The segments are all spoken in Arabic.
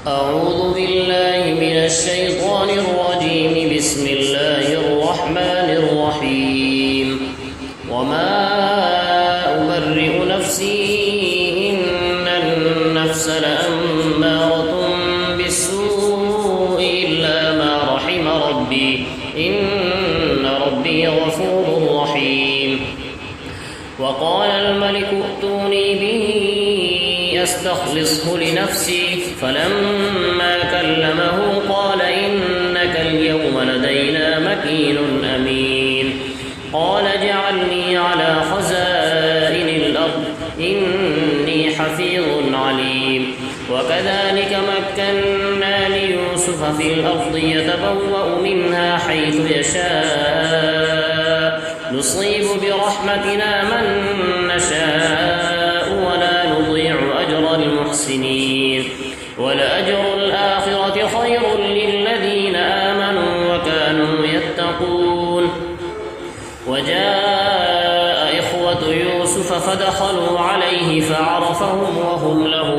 أعوذ بالله من الشيطان الرجيم. بسم الله الرحمن الرحيم. وما أبرئ نفسي إن النفس لأمارة بالسوء إلا ما رحم ربي إن ربي غفور رحيم. وقال الملك ائتوني به أستخلصه لنفسي فلما كلمه قال إنك اليوم لدينا مكين أمين. قال اجعلني على خزائن الأرض إني حفيظ عليم. وكذلك مكنا ليوسف في الأرض يتبوأ منها حيث يشاء نصيب برحمتنا من نشاء ولا نضيع أجر المحسنين. ولأجر الآخرة خير للذين آمنوا وكانوا يتقون. وجاء إخوة يوسف فدخلوا عليه فعرفهم وهم له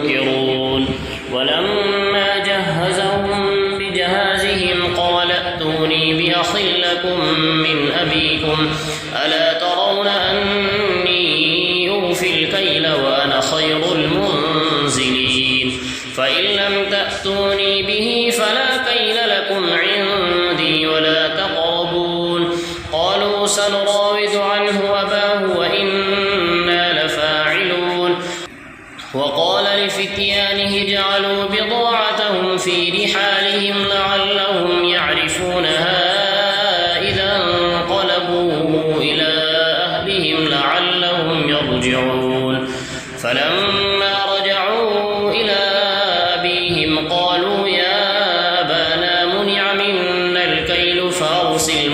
منكرون. ولما جهزهم بجهازهم قال ائتوني بأخ لكم من أبيكم ألا ترون أني أوفي الكيل وأنا خير المنزلين. فإن لم تأتوني به فلا كيل لكم عندي ولا تقربون. قالوا سنراود عنه أباه وإنا لفاعلون. وقال لفتيانه اجعلوا بضاعتهم في رحالهم لعلهم يعرفونها إذا انقلبوا إلى أهلهم لعلهم يرجعون. فلما رجعوا إلى أبيهم قالوا يا أبانا منع منا الكيل فأرسل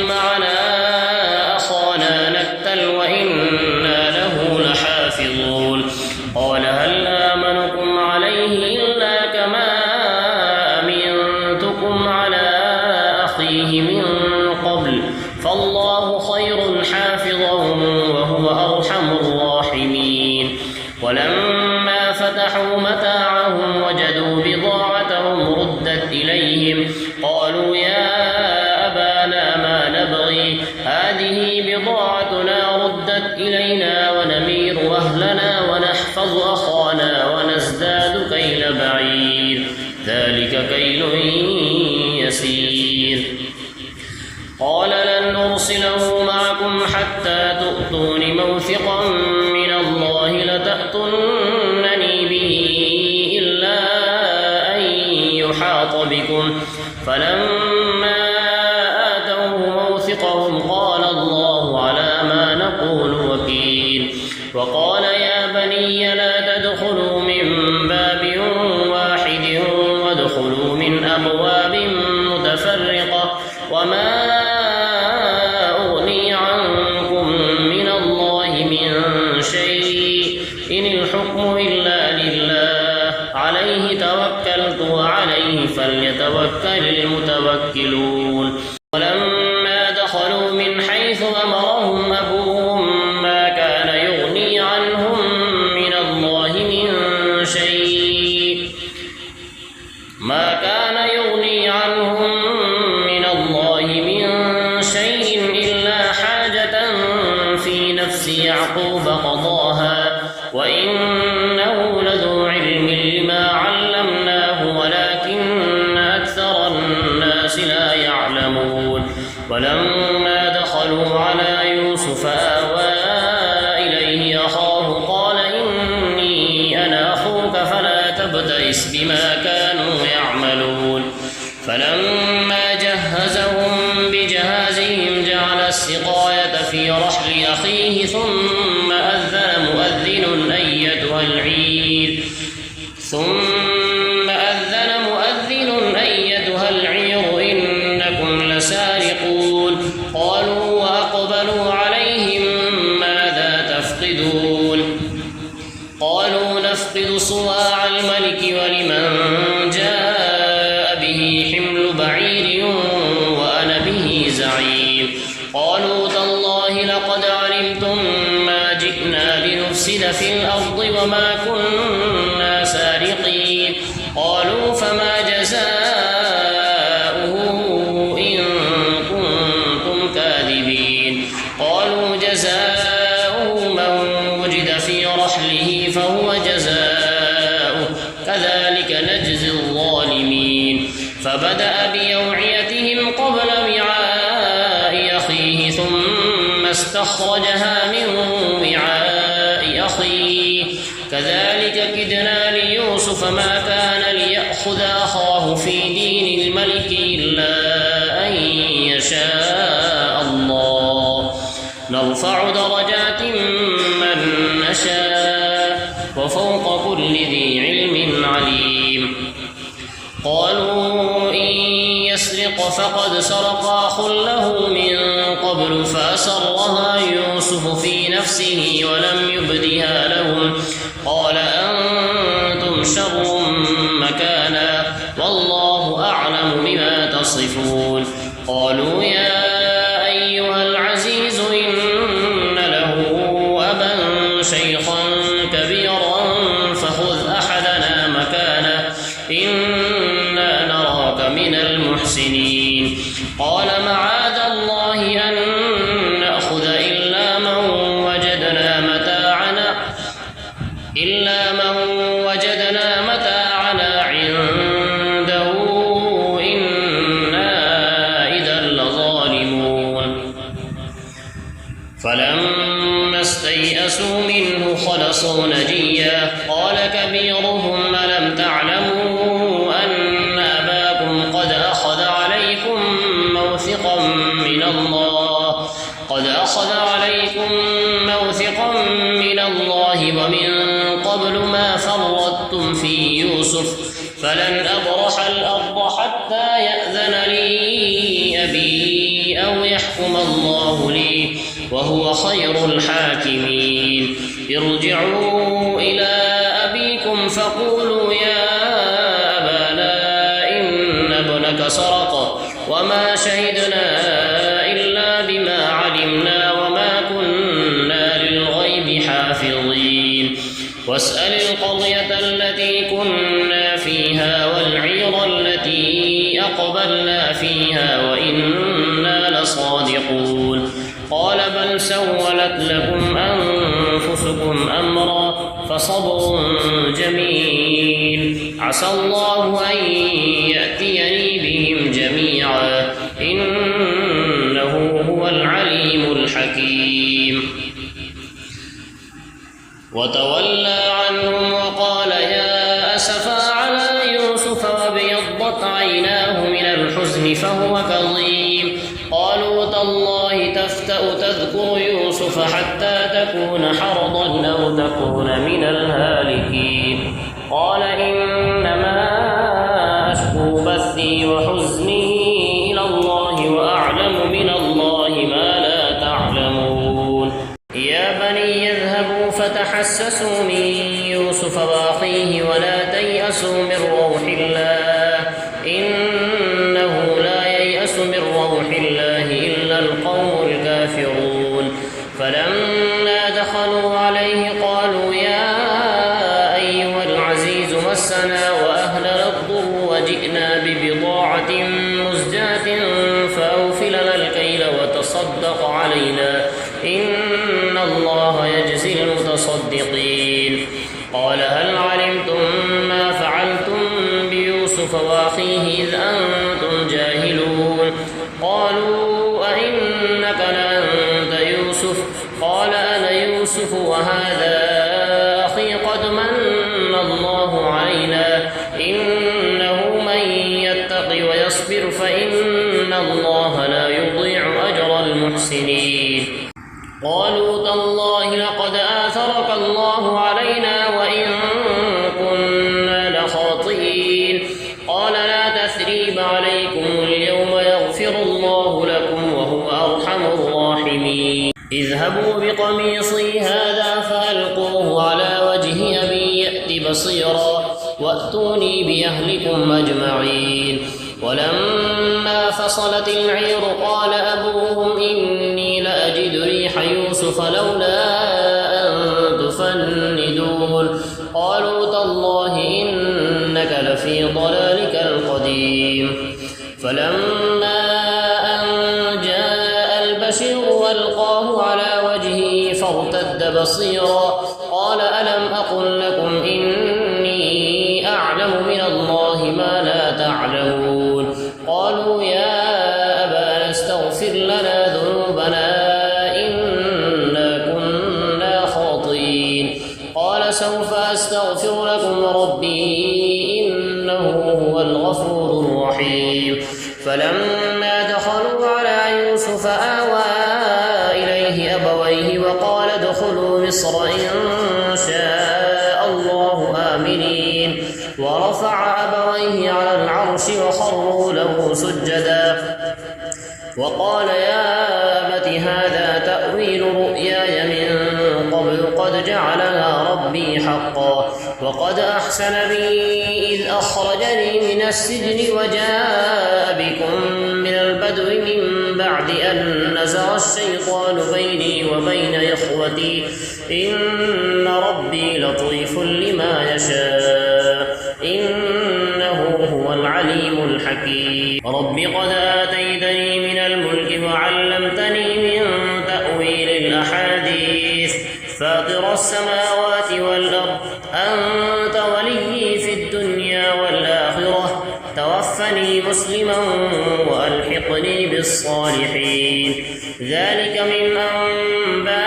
معنا أخانا نكتل وإنا له لحافظون. قال هل آمنكم عليه إلا كما أمنتكم على أخيه من قبل فالله خير حافظا وهو أرحم الراحمين. ولما فتحوا متاعهم وجدوا بضاعتهم ردت إليهم قالوا يا أبانا ما نبغي هذه بضاعتنا ردت إلينا ونمير أهلنا ونحفظ أخانا ونزداد كيل بعير ذلك كيل يسير. قال لن أرسله معكم حتى تؤتون موثقا من الله لتأتونني به إلا أن يحاط بكم. فلما آتوه موثقهم قال الله على ما نقول وكيل. وقال يا بني لا تدخلوا من باب واحد وادخلوا من أبواب متفرقة وما أغني عنكم من الله من شيء إن الحكم إلا لله عليه توكلت وعليه فليتوكل المتوكلون. ولما دخلوا من حيث أمرهم أبوهم ما كان يغني عنهم من الله من شيء إلا حاجة في نفس يعقوب قضاها وإنه لذو علم لما علمناه ولكن أكثر الناس لا يعلمون. ولما دخلوا على يوسف آوى إليه أخاه قال إني أنا أخوك فلا تبتئس بما كانوا يعملون. فلما جهزهم بجهازهم جعل السقاية في رحل أخيه ثم أذن مؤذن أيتها العير إنكم لسارقون. قالوا وأقبلوا عليهم ماذا تفقدون. قالوا نفقد صواع الملك ولمن جاء به حمل بعير وأنا به زعيم. قالوا تالله لقد علمتم ما جئنا لنفسد في الأرض وما كنا فبدأ بأوعيتهم قبل وعاء أخيه ثم استخرجها من وعاء أخيه كذلك كدنا ليوسف ما كان ليأخذ أخاه في دين الملك إلا أن يشاء الله نرفع درجات من نشاء وفوق كل ذي علم عليم. قالوا إن يسرق فقد سرق أخ له من قبل فأسرها يوسف في نفسه ولم يبدها لهم قال أنتم شر مكانا والله أعلم بما تصفون. قالوا يا أيها العزيز إن له أبا شيخا كبيرا فخذ أحدنا مكانه إنا نراك من المحسنين. قال معاذ الله أن نأخذ إلا من وجدنا متاعنا عنده إنا إذا لظالمون. فلما استيئسوا منه خلصوا نجيا قال كبيرهم ألم تعلموا أن أباكم قد أخذ عليكم موثقا من الله ومن قبل ما فرطتم في يوسف فلن أبرح الأرض حتى يأذن لي أبي أو يحكم الله لي وهو خير الحاكمين. ارجعوا إلى أبيكم فقولوا يا أبانا إن ابنك سرق وما شهدنا إلا بما علمنا وما كنا للغيب حافظين. واسأل القرية التي كنا فيها والعير التي أقبلنا فيها وإنا لصادقون. قال بل سولت لكم أنفسكم أمرا فصبر جميل عسى الله أن يأتيني بهم جميعا إنه هو العليم الحكيم. وتولى عنهم وقال يا أسفا على يوسف وابيضت عيناه من الحزن فهو كظيم. قالوا تالله تفتأ تذكر يوسف حتى تكون حرضا أو تكون من الهالكين. قال إنما أشكو بثي وحزني إلى الله وأعلم من الله ما لا تعلمون. يا بني اذهبوا فتحسسوا من يوسف وأخيه ولا تيأسوا من روح الله إنه لا ييأس من روح الله إلا القوم الكافرون. فلما دخلوا عليه قالوا يا أيها العزيز مسنا وأهلنا الضر وجئنا ببضاعة مزجاة فأوف لنا الكيل وتصدق علينا إن الله يجزي المتصدقين. قال هل علمتم ما فعلتم بيوسف وأخيه إذ أنتم جاهلون. قالوا أئنك لأنت يوسف قال أنا يوسف وهذا أخي قد من الله علينا إنه من يتق ويصبر فإن الله لا يضيع أجر المحسنين. قالوا تالله لقد آثرك الله علينا وإن كنا لخاطئين. قال لا تثريب عليكم اليوم يغفر الله لكم وهو أرحم الراحمين. اذهبوا بقميصي هذا فألقوه على وجه أبي يأت بصيرا وأتوني بأهلكم أجمعين. ولما فصلت العير قال أبوهم إني لأجد ريح يوسف لولا أن تفندون. قالوا تالله إنك لفي ضلالك القديم. فلما أن جاء البشير والقاه على وجهه فارتد بصيرا قال ألم أقل لكم إني أعلم من الله ما لا تعلمون. أستغفر لكم ربي إنه هو الغفور الرحيم. فلما دخلوا على يوسف آوى إليه أبويه وقال ادخلوا مصر إن شاء الله آمنين. ورفع أبويه على العرش وخروا له سجدا وقال يا أبت هذا تأويل رؤياي من قبل قد جعلها ربي حقا وقد أحسن بي إذ أخرجني من السجن وجاء بكم من البدو من بعد أن نزغ الشيطان بيني وبين إخوتي إن ربي لطيف لما يشاء إنه هو العليم الحكيم. رب قد آتيتني من الملك وعلمتني من تأويل الأحاديث فاطر السماوات والأرض أنت وليي في الدنيا والآخرة توفني مسلما وألحقني بالصالحين. ذلك من أنباء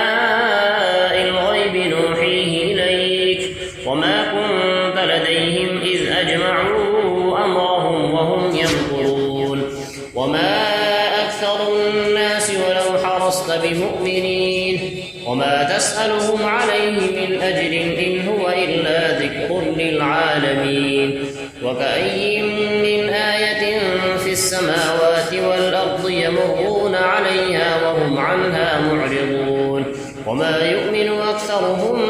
الغيب نوحيه إليك وما كنت لديهم إذ أجمعوا أمرهم وهم يمكرون. وما أكثر الناس ولو حرصت بمؤمنين وما تسألهم عليه من أجر إن هو إلا ذكر للعالمين. وكأي من آية في السماوات والأرض يمرون عليها وهم عنها معرضون. وما يؤمن أكثرهم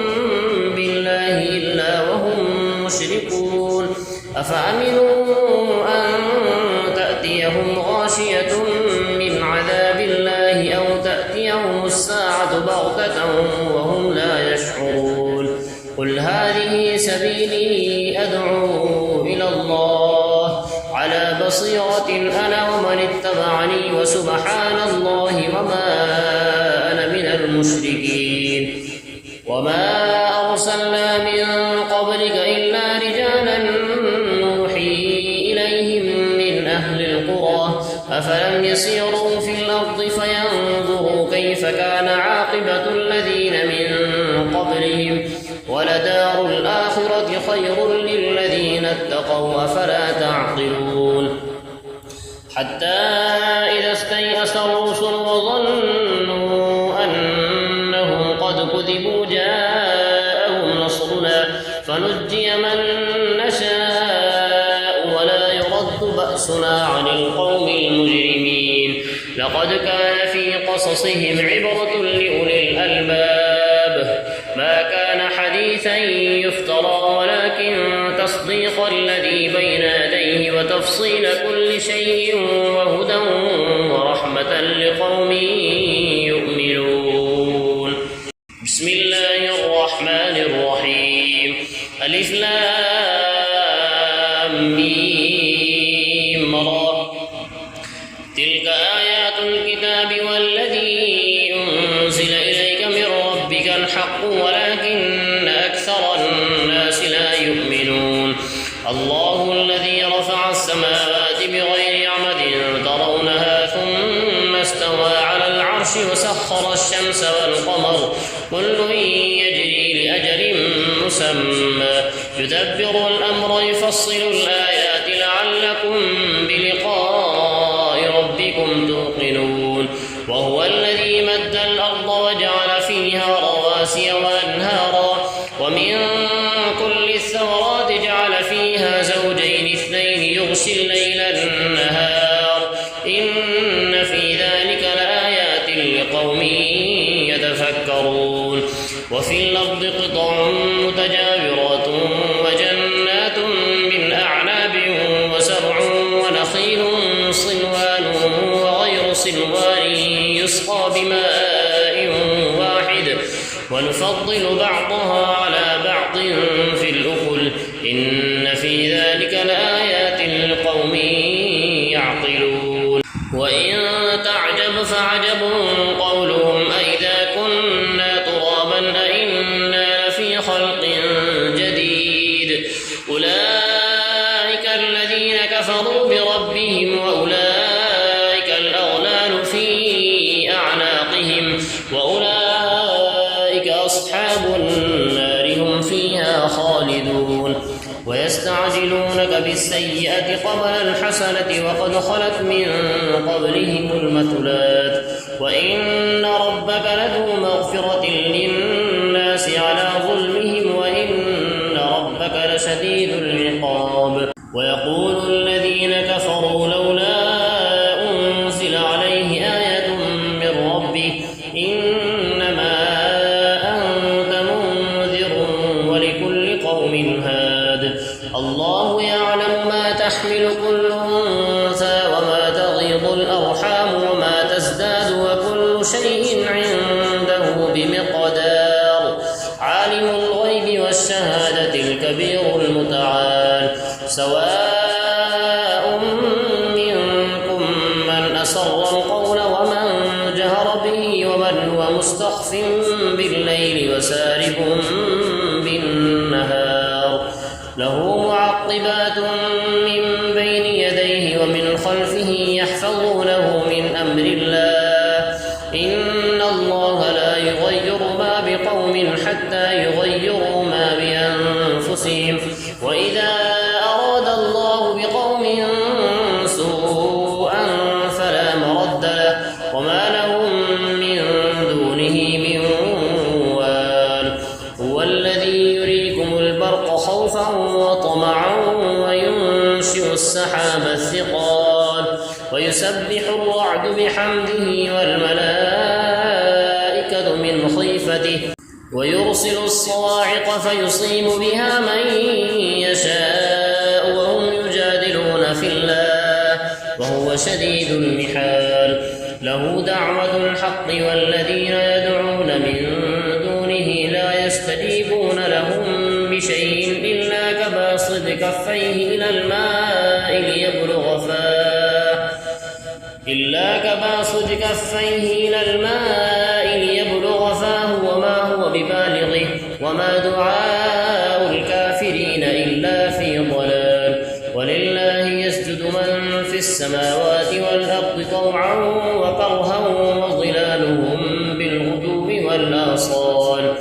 بالله إلا وهم مشركون. أفأمنوا أن تأتيهم غاشية من عذاب الله أو تأتيهم الساعة بغتة وهم لا يشعرون. قل هذه سبيلي أدعو إلى الله على بصيرة أنا ومن اتبعني وسبحان الله وما أنا من المشركين. وما أرسلنا من قبلك إلا رجالا نوحي إليهم من أهل القرى أفلم يسيروا في الأرض فينظروا كيف كان عاقبة الذين من قبلهم ولدار الآخرة خير للذين اتقوا أفلا تعقلون. حتى إذا استيأس الرسل وظنوا أنهم قد كذبوا جاءهم نصرنا فنجي من نشاء ولا يرد بأسنا عن القوم المجرمين. لقد كان في قصصهم عبرة لأولي الألباب ما كان حديثا يفترى ولكن تصديق الذي بين يديه وتفصيل كل شيء وهدى ورحمة لقوم يؤمنون. بسم الله الرحمن الرحيم. ألف لام ميم را تلك آيات الكتاب والذي أنزل إليك من ربك الحق ولكن أكثر الناس لا يؤمنون. الله الذي رفع السماوات بغير عمد ترونها ثم استوى على العرش وسخر الشمس والقمر كل يجري لأجل مسمى يدبر الأمر يفصل الآيات لعلكم بلقاء ربكم توقنون. وهو الذي مد الأرض وجعل فيها رواسي وأنهارا ومن كل الثمرات جعل فيها زوجين اثنين يغشي الليل النهار إن في ذلك لآيات لقوم يتفكرون. وفي الأرض قطع متجاورات وجنات من أعناب وزرع ونخيل صنوان وغير صنوان يسقى بماء واحد ونفضل بعضها على بعض في الأكل إن في ذلك لآيات لقوم يعقلون. وإن تعجب فعجب قولهم أئذا كنا ترابا أئنا لفي خلق جديد أولئك الذين كفروا بربهم وأولئك الأغلال في أعناقهم وأولئك أصحاب النار هم فيها خالدون. يعرجون ويستعجلونك بالسيئة قبل الحسنة وقد خلت من قبلهم المثلات وإن ربك لذو مغفرة للناس على ظلمهم وإن ربك لشديد العقاب ويقول الذين كفروا لولا أنزل عليه آية من ربه إنما أنت منذر ولكل قوم هاد الله يعلم ما تحمل كل أنثى وما تغيض الأرحام وما تزداد وكل شيء عنده بمقدار عالم الغيب والشهادة الكبير المتعال سواء منكم من أسر القول ومن جهر به ومن هو مستخف بالليل وسارب بالنهار له معقبات من بين يديه ومن خلفه يحفظونه من أمر الله إن الله لا يغير ما بقوم حتى يغيروا ما بأنفسهم وإذا أراد الله بقوم سوءا فلا مرد له وما لهم من دونه من وال هو الذي يريكم البرق خوفا وطمعا وينشئ السحاب الثقال ويسبح الرعد بحمده والملائكة من خيفته ويرسل الصواعق فيصيب بها من يشاء وهم يجادلون في الله وهو شديد المحال له دعوة الحق والذين يدعون من دونه لا يستجيبون لهم بشيء إلا كباسط كفيه إلى الماء ليبلغ فاه وما هو ببالغه وما دعاء الكافرين إلا في ضلال ولله يسجد من في السماوات والأرض طوعا وكرها وظلالهم بالغدو والآصال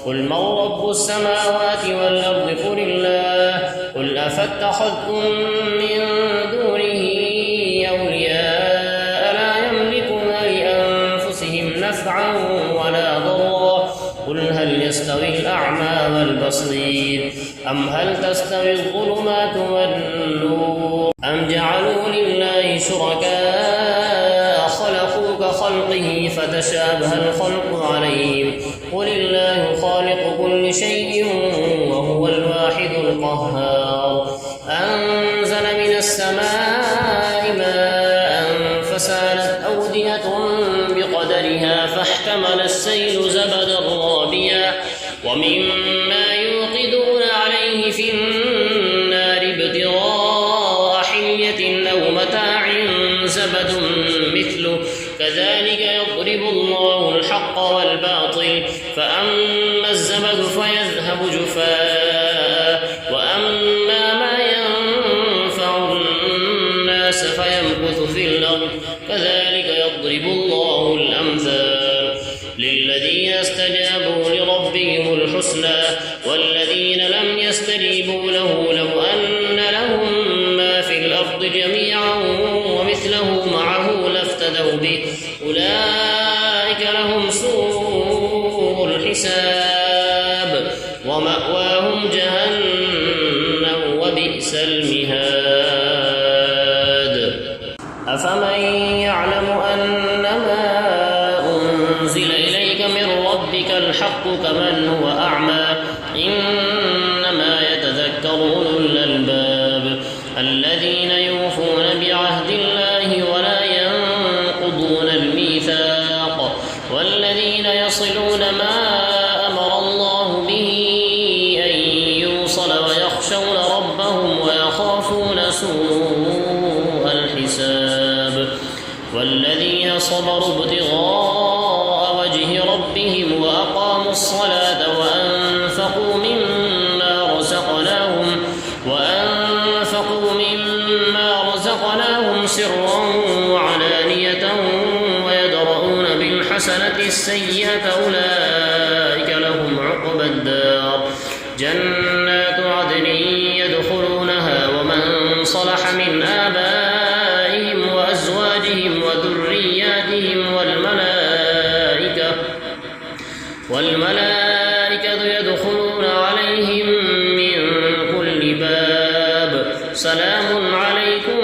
قل من رب السماوات والأرض قل الله قل أفاتخذتم من دونه أولياء لا يملكون لأنفسهم نفعا ولا ضرا قل هل يستوي الأعمى والبصير أم هل تستوي الظلمات والنور أم جعلوا لله شركاء خلقوا كخلقه فتشابه الخلق عليهم قل الله خالق كل شيء وهو الواحد القهار أنزل من السماء ماء فسالت أودية بقدرها فاحتمل السيل زبدا رابيا ومما يوقدون عليه في النار ابتغاء حلية أو متاع زبد مثله كذلك يضرب الله الحق والباطل فأما الزبد فيذهب جفاء وأما ما ينفع الناس فيمكث في الأرض كذلك يضرب الله الأمثال للذين استجابوا لربهم الحسنى والذين لم يستجيبوا له لو أن لهم ما في الأرض جميعا ومثله معه لافتدوا به أولئك لهم سوء الحساب ومأواهم جهنم وبئس المهاد أفمن يعلم أنما أنزل إليك من ربك الحق كمن هو أعمى إنما يتذكر أولو الألباب الذين يوفون بعهد الله ولا ينقضون الميثاق والذين يصلون ما أمر الله به أن يوصل ويخشون ربهم ويخافون سوء الحساب والذين صبروا ابتغاء وجه ربهم وأقاموا الصلاة وأنفقوا مما رزقناهم سرا وعلانية ويدرؤون بالحسنة السيئة أولئك لهم عقبى الدار جنات عدن الباب سلام عليكم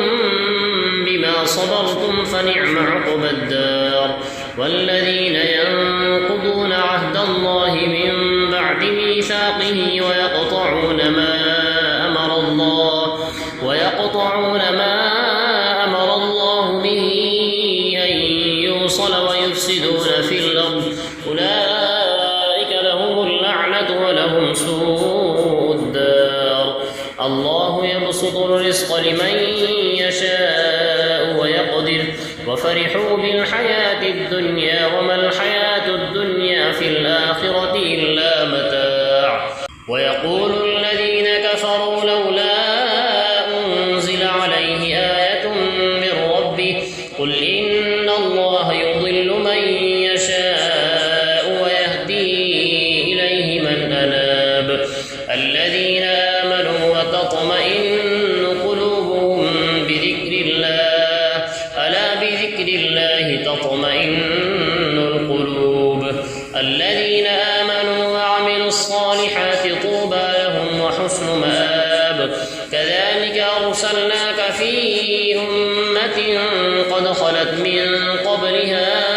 بما صبرتم فنعم عقبى الدار والذين ينقضون عهد الله من بعد ميثاقه ويقطعون ما أمر الله به أن يوصل ويفسدون في الأرض أولئك لهم اللعنة ولهم سوء الدار الله يبسط الرزق لمن يشاء ويقدر وفرحوا بالحياة الدنيا وما الحياة الدنيا في الآخرة إلا متاع ويقول الذين كفروا لولا أنزل عليه آية من ربه قل إن الله يضل من يشاء ويهدي إليه من أناب الذين آمنوا وتطمئن قلوبهم بذكر الله ألا بذكر الله تطمئن القلوب الذين آمنوا وعملوا الصالحات طوبى لهم وحسن مآب كذلك أرسلناك في أمة قد خلت من قبلها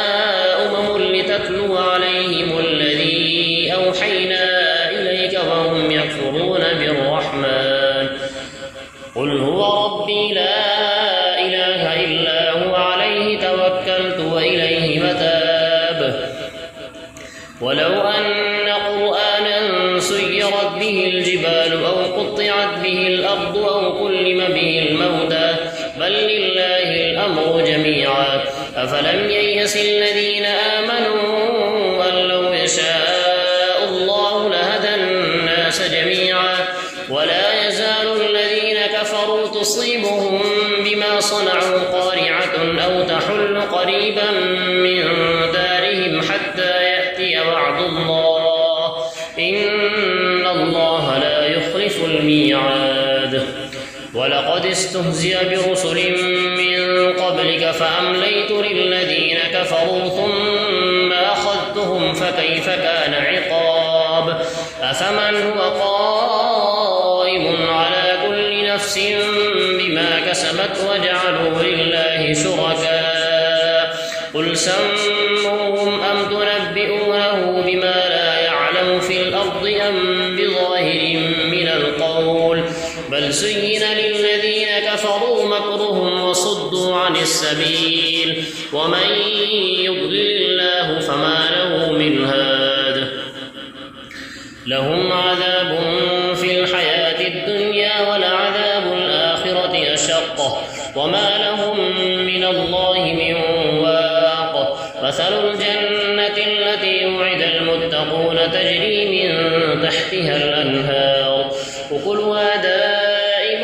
لتتلو عليهم الذي أوحينا إليك وهم يكفرون بالرحمن قل هو ربي لا إله إلا هو عليه توكلت وإليه متاب ولو أن قرآنا سيرت به الجبال أو قطعت به الأرض أو كلم به الموتى بل لله الأمر جميعا أفلم ييأس الذين آمنوا أن لو يشاء الله لهدى الناس جميعا ولا يزال الذين كفروا تصيبهم بما صنعوا قارعة أو تحل قريبا من دارهم حتى يأتي وعد الله إن الله لا يخلف الميعاد ولقد استهزئ برسل من قبلك فأمليت للذين كفروا ثم أخذتهم فكيف كان عقاب أفمن هو قائم على كل نفس بما كسبت وجعلوا لله شركاء قل سموهم أم تنبئونه بما لا يعلم في الأرض أم بظاهر من القول بل زين للذين كفروا مكرهم وصدوا عن السبيل ومن يضلل الله فما له من هاد لهم عذاب في الحياة الدنيا ولعذاب الآخرة أشق وما لهم من الله من واق مثل الجنة التي وعد المتقون تجري من تحتها الأنهار أكلها دائم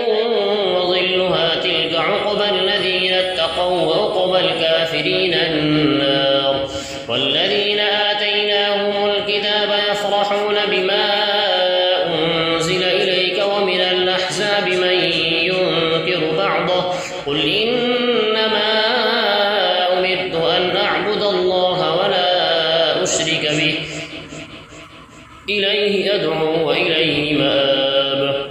وظلها تلك عقبى الذين اتقوا وعقبى الكافرين النار والذين آتيناهم الكتاب يفرحون بما أنزل إليك ومن الأحزاب من ينكر بعضه قل إنما أمرت أن أعبد الله ولا أشرك به إليه أدعو وإليه مآب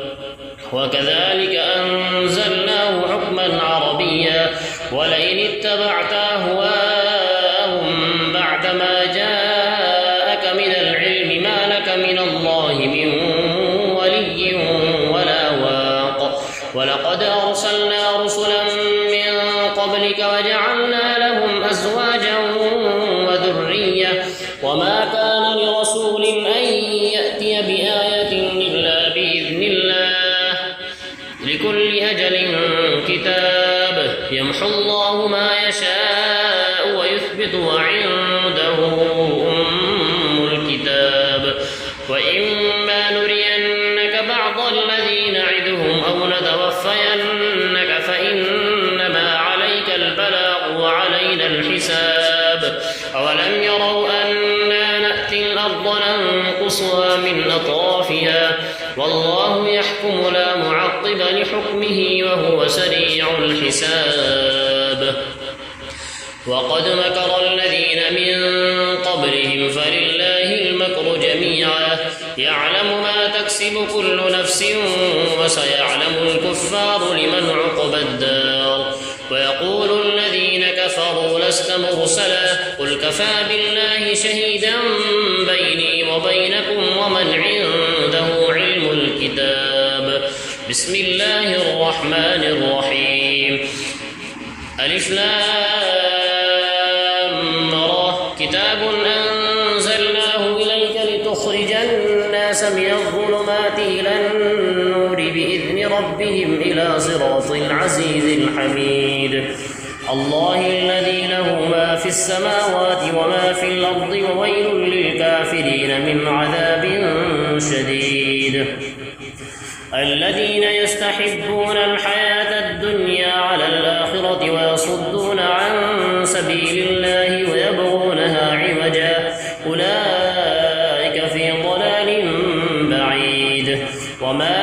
وكذلك أنزلناه حكما عربيا ولئن اتبعت أهواءهم بعدما جاءك من العلم ما لك من الله من ولي ولا واق ولقد أرسلنا رسلا من قبلك وجعلنا لهم أزواجا وذرية وما كان لرسول أن يأتي بآية إلا بإذن الله لكل أجل كتاب يمحو الله ما يشاء ويثبت وعنده أم الكتاب وإما نرينك بعض الذي نعدهم أو نتوفينك فإنما عليك البلاغ وعلينا الحساب أولم يروا أنا نأتي الأرض ننقصها من أطرافها والله يحكم لا معقب لحكمه وهو سريع الحساب وقد مكر الذين من قبلهم فلله المكر جميعا يعلم ما تكسب كل نفس وسيعلم الكفار لمن عقبى الدار. ويقول الذين كفروا لست مرسلا قل كفى بالله شهيدا بيني وبينكم ومن عنده علم الكتاب. بسم الله الرحمن الرحيم. ألف لام را كتاب أنزلناه إليك لتخرج الناس من الظلمات إلى النور بإذن ربهم إلى صراط العزيز الحميد. الله الذي له ما في السماوات وما في الأرض وويل للكافرين من عذاب شديد. الذين يستحبون الحياة الدنيا على الآخرة ويصدون عن سبيل الله ويبغونها عوجا أولئك في ضلال بعيد. وما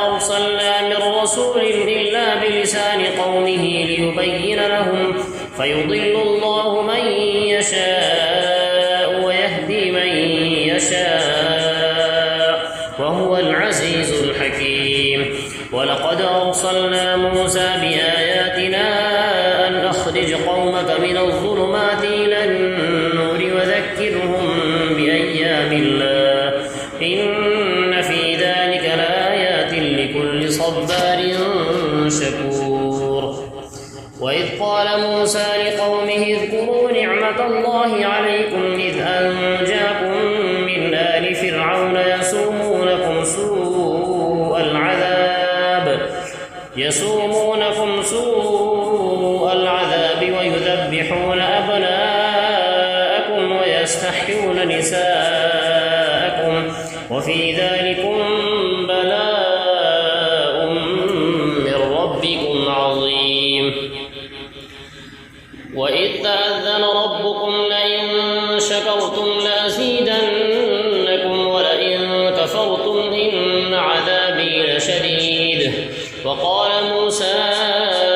أرسلنا من رسول إلا بلسان قومه ليبين لهم فيضل الله من يشاء ويهدي من يشاء وهو العزيز الحكيم. ولقد أرسلنا موسى بآياتنا أن أخرج قومك من الظلمات إلى النور وذكرهم بأيام الله إن في ذلك لآيات لكل صبار شكور. وإذ قال موسى لقومه اذكروا نعمة الله عليكم إذ أنجاكم من آل فرعون يسومونكم سوء العذاب ويذبحون أبناءكم ويستحيون نساءكم وفي ذلكم بلاء من ربكم عظيم. وإذ تأذن ربكم لئن شكرتم لأزيدنكم ولئن كفرتم إن عذابي لشديد. وقال موسى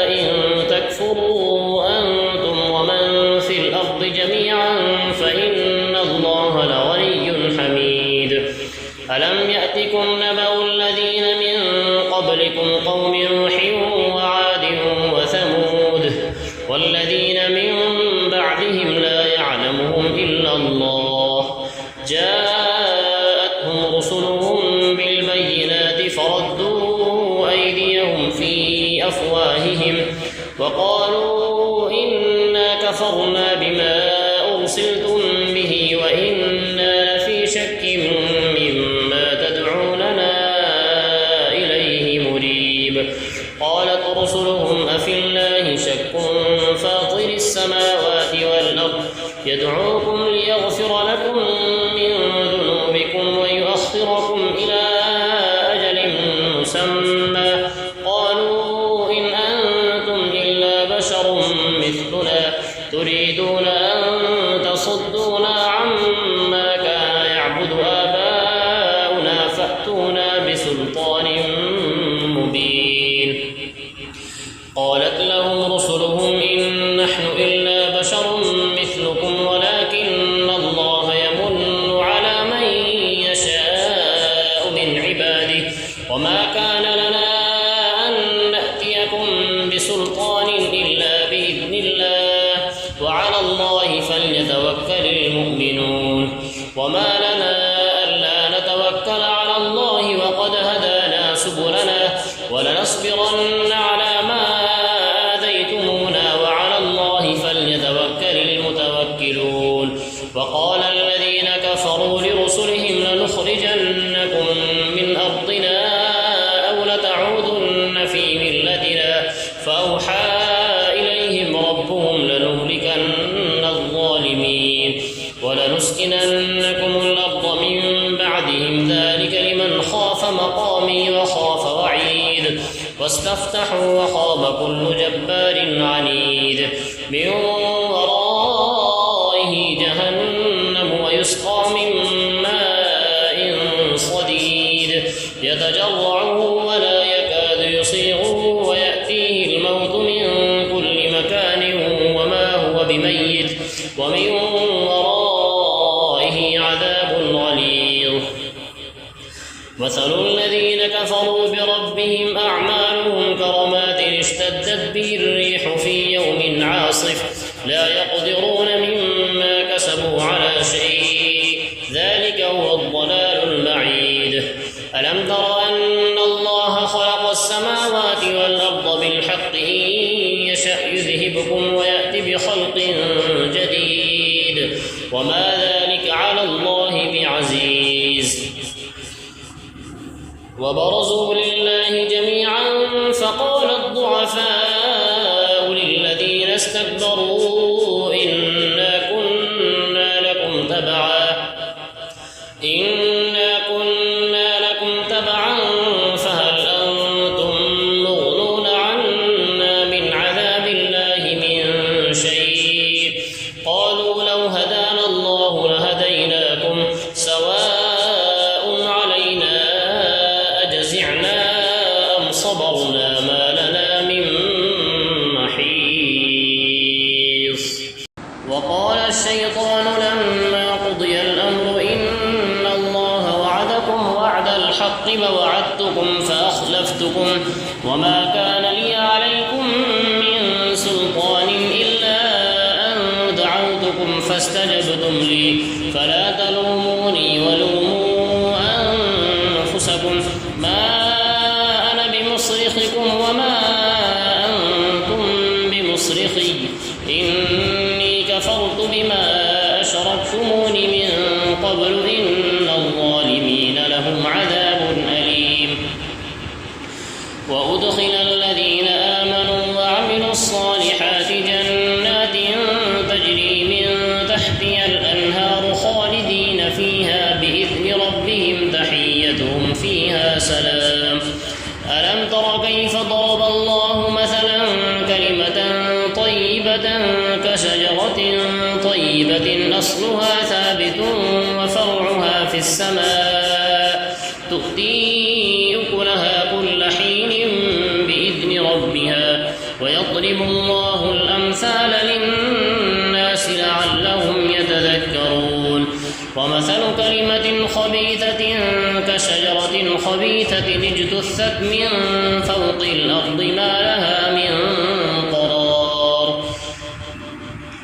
إن تكفروا أنتم ومن في الأرض جميعا فإن الله لغني حميد. ألم يأتكم نبأ الذين من قبلكم قوم نوح وعاد وثمود والذين من بعدهم لا يعلمهم إلا الله جاءتهم رسلهم بالبينات فردوا أيديهم في أفواههم وقالوا إنا كفرنا بما أرسلتم به وإنا لفي شك مما تدعوننا إليه مريب. قالت رسلهم أفي الله شك فاطر السماوات والأرض يدعوكم ليغفر لكم من ذنوبكم ويؤخركم إلى أجل مسمى قالوا إن أنتم إلا بشر مثلنا تريدون أن تصدونا عما كان يعبد آباؤنا فأتونا بسلطان مبين. قالت لهم رسلهم إن نحن إلا بشر مثلكم ولكن الله يمن على من يشاء من عباده وما كان لنا أن نأتيكم بسلطان إلا بإذن الله وعلى الله فليتوكل المؤمنون. وما لنا ألا نتوكل على الله وقد هدانا سبلنا ولنصبرن على ما آذيتمونا وعلى الله فليتوكل المتوكلون. وقال الذين كفروا لرسلهم لنخرجنكم من أرضنا أو لتعودن في ملتنا فأوحى إليهم ربهم لنهلكن الظالمين ولنسكننكم الأرض من بعدهم ذلك لمن خاف مقامي وخاف وعيد. واستفتحوا وخاب كل جبار عنيد من ورائه جهنم ويسقى من ماء صديد يتجرعه ولا يكاد يصيغه ويأتيه الموت من كل مكان وما هو بميت كرماد اشتدت به الريح في يوم عاصف لا يقدرون مما كسبوا على شيء ذلك هو الضلال البعيد. ألم تر أن الله خلق السماوات والأرض بالحق إن يشأ يذهبكم ويأتي بخلق جديد وما ذلك على الله بعزيز. وبرزوا لله جميعا فقال الضعفاء للذين استكبروا إنا كنا لكم تبعا فهل أنتم مغنون عنا من عذاب الله من شيء قالوا لو هدانا الله لهديناكم سواء علينا أجزعنا أم صبرنا ما لنا من محيص. وقال الشيطان لما قضي الأمر إن الله وعدكم وعد الحق ووعدتكم فأخلفتكم وما كان لي عليكم من سلطان إلا أن دعوتكم فاستجبتم لي فلا تلوموني ولوموا أنفسكم ما أنا بمصرخكم وما أنتم بمصرخي إني كفرت بما أشركتمون من قبل إن الظالمين لهم عذاب أليم. وأدخل الذين آمنوا وعملوا الصالحات جنات تجري من تحتها الأنهار خالدين فيها بإذن ربهم تحيتهم فيها سلام. ألم تر كيف ضرب الله مثلا كلمة طيبة كشجرة طيبة أصلها ثابت وفرعها في السماء تؤتي أكلها كل حين بإذن ربها ويضرب الله الأمثال للناس لعلهم يتذكرون. ومثل كلمة خبيثة كشجرة خبيثة اجتثت من فوق الأرض ما لها من قرار.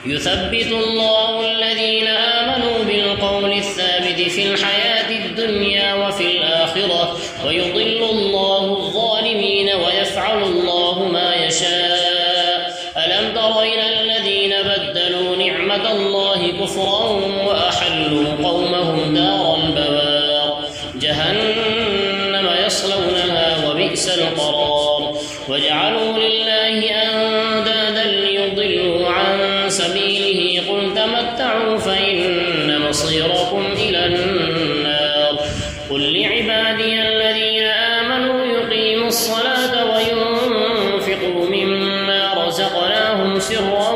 يثبت الله الذين آمنوا بالقول الثابت في الحياة الدنيا وفي الآخرة ويضل الله الظالمين ويفعل الله ما يشاء. ألم تر إلى الذين بدلوا نعمة الله كفرا وأحلوا قومهم دار البوار جهنم يصلونها وبئس القرار. وجعلوا لله أندادا ليضلوا عن سبيله قل تمتعوا فإن مصيركم إلى النار. قل لعبادي الذين آمنوا يقيموا الصلاة وينفقوا مما رزقناهم سرا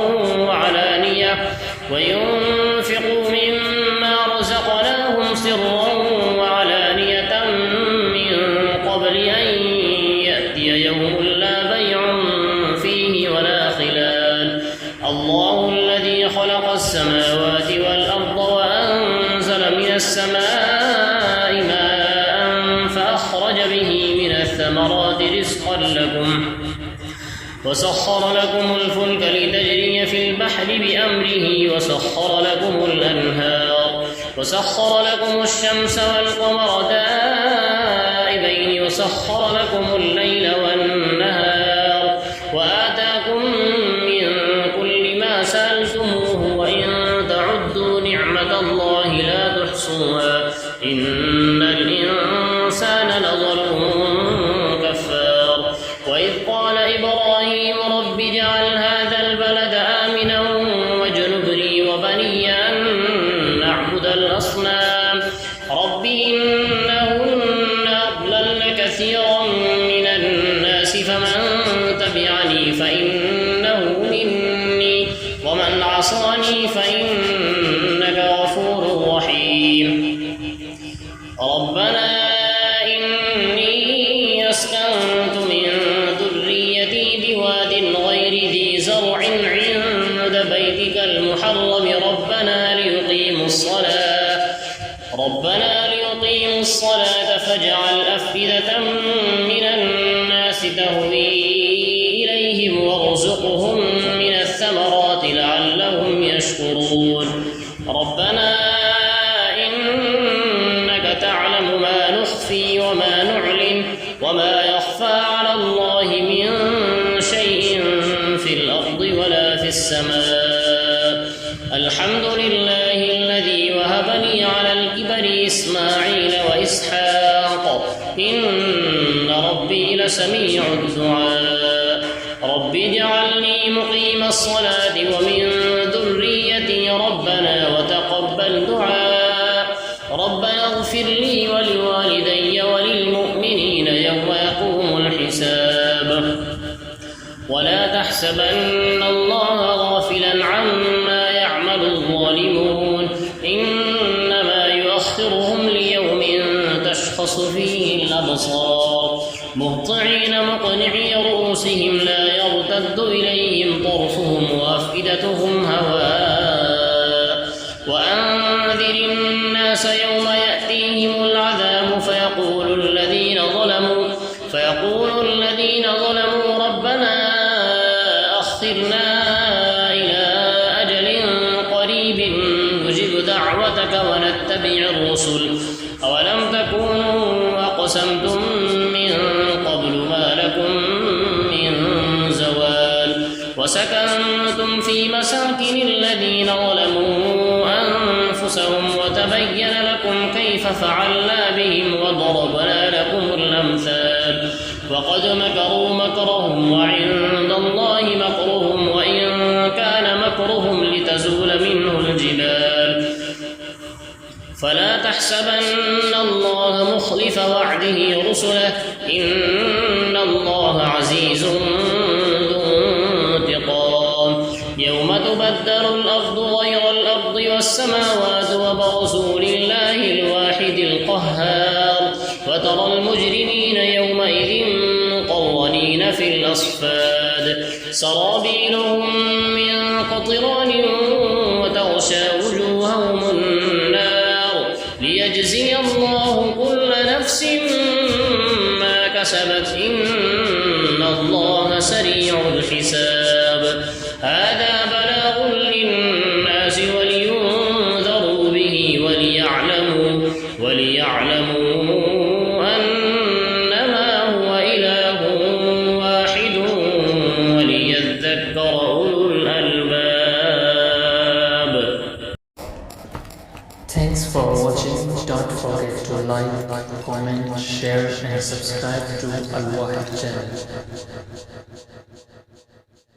وعلانية من قبل أن يأتي يوم لا بيع فيه ولا خلال. الله الذي خلق السماوات والأرض وأنزل من السماء ماء فأخرج به من الثمرات رزقا لكم وسخر لكم الفلك لتجري في البحر بأمره وسخر لكم الأنهار وسخر لكم الشمس والقمر دائبين وسخر لكم الليل والنهار وآتاكم من كل ما سألتموه وإن تعدوا نعمة الله لا تحصوها إن الإنسان لظلوم كفار. وإذ قال إبراهيم رب اجعل هذا البلد آمنا واجنبني وبني أن نعبد الأصنام رب إنهن أضللن كثيرا من الناس فمن تبعني فإنه مني ومن عصاني فإنك غفور رحيم. ربنا إني أسكنت من ذريتي بواد غير ذي زرع عند بيتك المحرم ربنا ليقيموا الصلاة فاجعل أفئدة من الناس تهوي إليهم وارزقهم من الثمرات لعلهم يشكرون ربنا إنك تعلم ما نخفي وما نعلن وما يخفى على الله من شيء في الأرض ولا في السماء الحمد لله الذي وهب لي على الكبر إسماعيل وإسحاق إن ربي لسميع الدعاء رب اجعلني مقيم الصلاة ومن ذريتي ربنا وتقبل دعاء ربنا اغفر لي ولوالدي وللمؤمنين يوم يقوم الحساب ولا تحسبن الله غافلا عما يعمل الظالمون إنما يؤخرهم ليوم تشخص فيه الأبصار مهطعين مقنعي رؤوسهم لا يرتد إليهم طرفهم وأفئدتهم هواء وأنذر الناس يوم يأتيهم العذاب فيقول الذين ظلموا ربنا أخرنا إلى أجل قريب نجب دعوتك ونتبع الرسل أولم تكونوا أقسمتم من قبل ما لكم من زوال وسكنتم في مساكن الذين ظلموا أنفسهم وتبين لكم كيف فعلنا بهم وضربنا لكم الأمثال وقد مكروا مكرهم وعند الله مكرهم وإن كان مكرهم لتزول منه الجبال فلا تحسبن الله مخلف وعده رسله إن الله عزيز ذو انتقام يوم تبدل الأرض غير الأرض والسماوات وبرزوا لله الواحد القهار وترى المجرمين يومئذ مقرنين في الأصفاد سرابيلهم من قطران وتغشى وجوههم النار ليجزي الله كل نفس ما كسبت إن الله سريع الحساب هذا بلاغ للناس ولينذروا به وليعلموا أنما هو إله واحد وليذكر أولو الألباب. Thanks for watching. Don't forget to like, comment, share and subscribe to Al Wahid channel.